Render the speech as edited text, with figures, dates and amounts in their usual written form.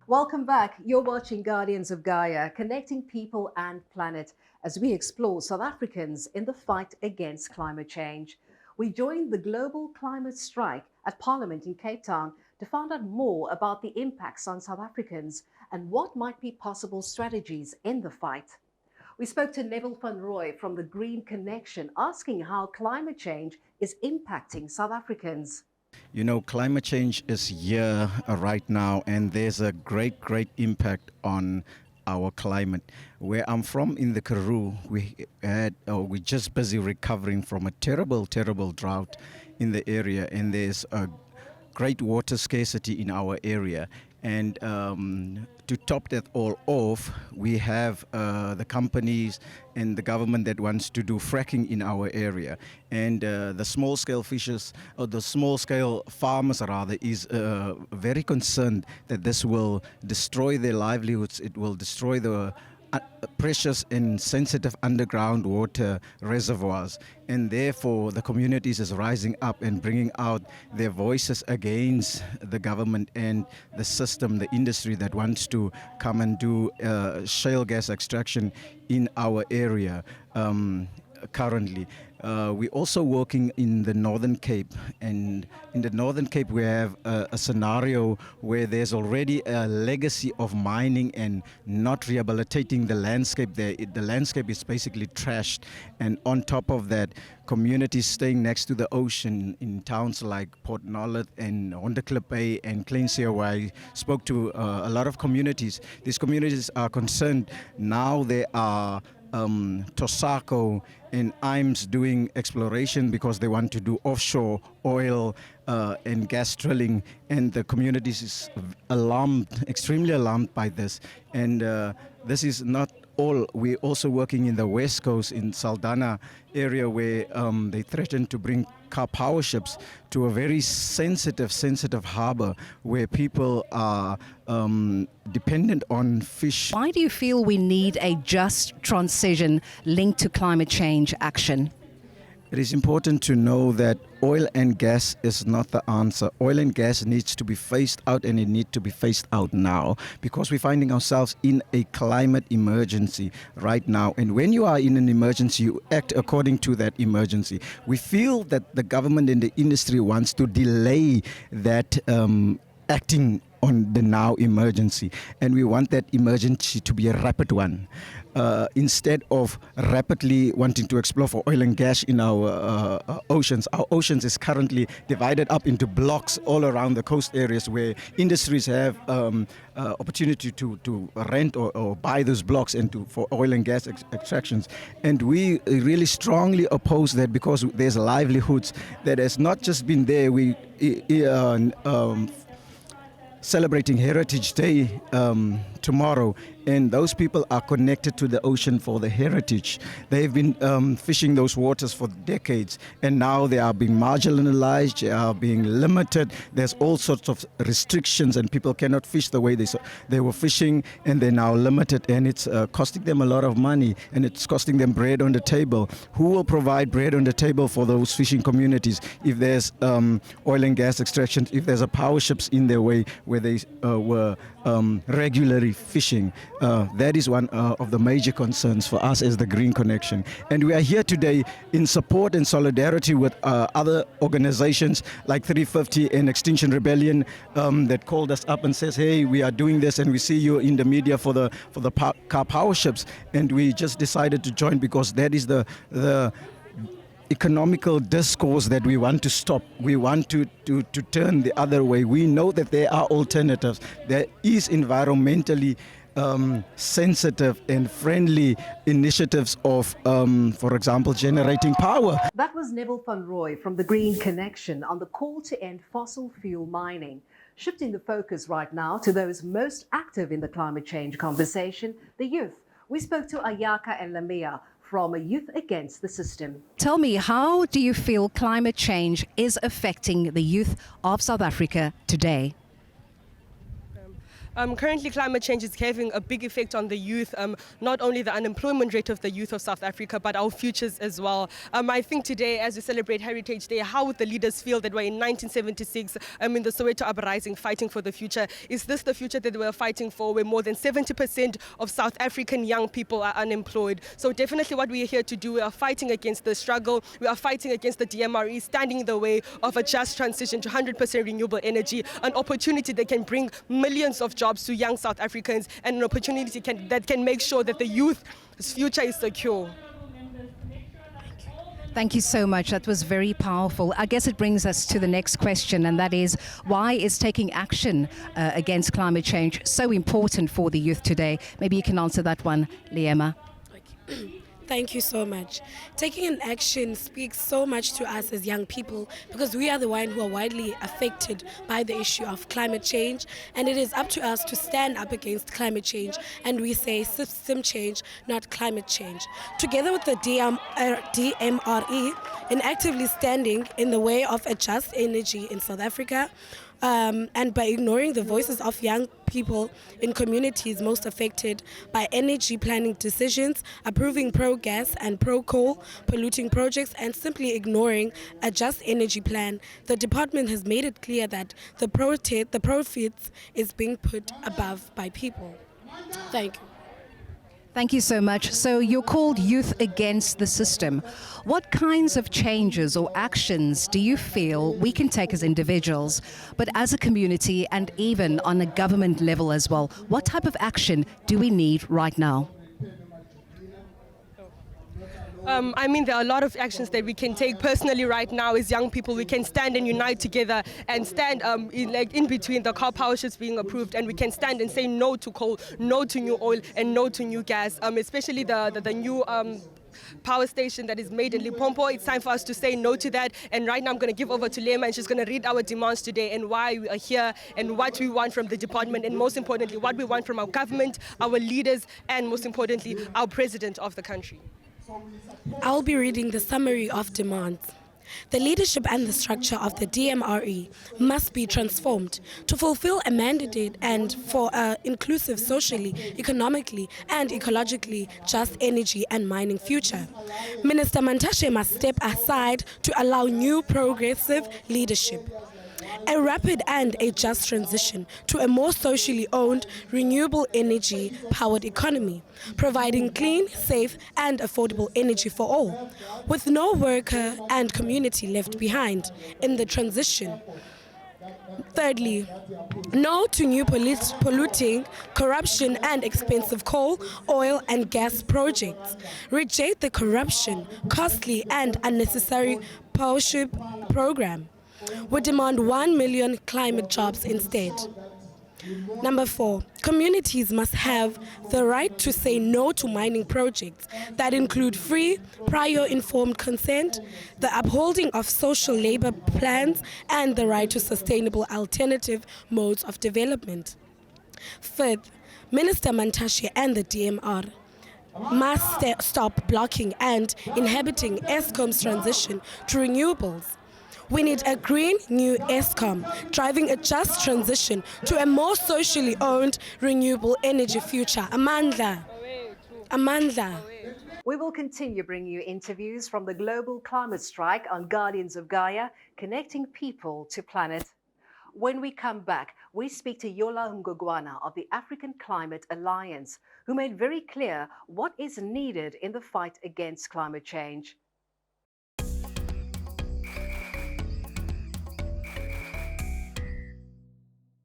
Welcome back. You're watching Guardians of Gaia, connecting people and planet as we explore South Africans in the fight against climate change. We joined the global climate strike at Parliament in Cape Town to find out more about the impacts on South Africans and what might be possible strategies in the fight. We spoke to Neville van Rooy from the Green Connection, asking how climate change is impacting South Africans. You know, climate change is here right now, and there's a great impact on our climate. Where I'm from in the Karoo, we're just busy recovering from a terrible drought in the area, and there's a great water scarcity in our area. And to top that all off, we have the companies and the government that wants to do fracking in our area. And the small-scale fishers, or the small-scale farmers rather, is very concerned that this will destroy their livelihoods. It will destroy the precious and sensitive underground water reservoirs, and therefore the communities is rising up and bringing out their voices against the government and the system, the industry that wants to come and do shale gas extraction in our area currently. We're also working in the Northern Cape, and in the Northern Cape we have a scenario where there's already a legacy of mining and not rehabilitating the landscape there. The landscape is basically trashed, and on top of that, communities staying next to the ocean in towns like Port Nolloth and Honderklip Bay and Cleansea, where I spoke to a lot of communities. These communities are concerned now. They are Tosako and IMS doing exploration because they want to do offshore oil and gas drilling, and the communities is alarmed, extremely alarmed by this. And this is not all. We're also working in the West Coast in Saldanha area, where they threaten to bring car power ships to a very sensitive harbor where people are dependent on fish. Why do you feel we need a just transition linked to climate change action? It is important to know that oil and gas is not the answer. Oil and gas needs to be phased out, and it needs to be phased out now, because we're finding ourselves in a climate emergency right now. And when you are in an emergency, you act according to that emergency. We feel that the government and the industry wants to delay that acting on the now emergency, and we want that emergency to be a rapid one. Instead of rapidly wanting to explore for oil and gas in our oceans is currently divided up into blocks all around the coast areas where industries have opportunity to rent or buy those blocks and for oil and gas extractions. And we really strongly oppose that, because there's livelihoods that has not just been there. We celebrating Heritage Day tomorrow, and those people are connected to the ocean for the heritage. They've been fishing those waters for decades, and now they are being marginalized, they are being limited. There's all sorts of restrictions, and people cannot fish the way they were fishing, and they're now limited, and it's costing them a lot of money, and it's costing them bread on the table. Who will provide bread on the table for those fishing communities if there's oil and gas extraction, if there's a power ships in their way where they were regularly fishing? That is one of the major concerns for us as the Green Connection. And we are here today in support and solidarity with other organizations like 350 and Extinction Rebellion that called us up and says, hey, we are doing this, and we see you in the media for the car power ships. And we just decided to join because that is the economical discourse that we want to stop. We want to turn the other way. We know that there are alternatives. There is environmentally sensitive and friendly initiatives of, for example, generating power. That was Neville van Rooy from the Green Connection on the call to end fossil fuel mining. Shifting the focus right now to those most active in the climate change conversation, the youth. We spoke to Ayakha and Limeya from Youth Against the System. Tell me, how do you feel climate change is affecting the youth of South Africa today? Currently, climate change is having a big effect on the youth, not only the unemployment rate of the youth of South Africa, but our futures as well. I think today, as we celebrate Heritage Day, how would the leaders feel that we're in 1976 in the Soweto uprising fighting for the future? Is this the future that we're fighting for, where more than 70% of South African young people are unemployed? So definitely what we are here to do, we are fighting against the struggle, we are fighting against the DMRE, standing in the way of a just transition to 100% renewable energy, an opportunity that can bring millions of jobs to young South Africans, and an opportunity that can make sure that the youth's future is secure. Thank you so much. That was very powerful. I guess it brings us to the next question, and that is, why is taking action against climate change so important for the youth today? Maybe you can answer that one, Limeya. Okay. Thank you so much. Taking an action speaks so much to us as young people, because we are the ones who are widely affected by the issue of climate change, and it is up to us to stand up against climate change, and we say system change, not climate change. Together with the DMRE, in actively standing in the way of a just energy in South Africa, and by ignoring the voices of young people in communities most affected by energy planning decisions, approving pro-gas and pro-coal polluting projects, and simply ignoring a just energy plan, the department has made it clear that the profits is being put above by people. Thank you. Thank you so much. So you're called Youth Against the System. What kinds of changes or actions do you feel we can take as individuals, but as a community and even on a government level as well? What type of action do we need right now? There are a lot of actions that we can take personally right now as young people. We can stand and unite together and stand in between the car power ships being approved, and we can stand and say no to coal, no to new oil, and no to new gas, especially the new power station that is made in Limpopo. It's time for us to say no to that. And right now I'm going to give over to Limeya, and she's going to read our demands today and why we are here and what we want from the department, and most importantly, what we want from our government, our leaders, and most importantly, our president of the country. I'll be reading the summary of demands. The leadership and the structure of the DMRE must be transformed to fulfill a mandate and for an inclusive socially, economically and ecologically just energy and mining future. Minister Mantashe must step aside to allow new progressive leadership. A rapid and a just transition to a more socially owned, renewable energy-powered economy, providing clean, safe and affordable energy for all, with no worker and community left behind in the transition. Thirdly, no to new polluting, corruption and expensive coal, oil and gas projects. Reject the corruption, costly and unnecessary power ship program. We demand 1 million climate jobs instead. Number 4, communities must have the right to say no to mining projects that include free, prior informed consent, the upholding of social labor plans, and the right to sustainable alternative modes of development. Fifth, Minister Mantashe and the DMR must stop blocking and inhibiting Eskom's transition to renewables. We need a green new Eskom, driving a just transition to a more socially owned renewable energy future. Amandla. Amandla. We will continue bringing you interviews from the global climate strike on Guardians of Gaia, connecting people to planet. When we come back, we speak to Yola Mgogwana of the African Climate Alliance, who made very clear what is needed in the fight against climate change.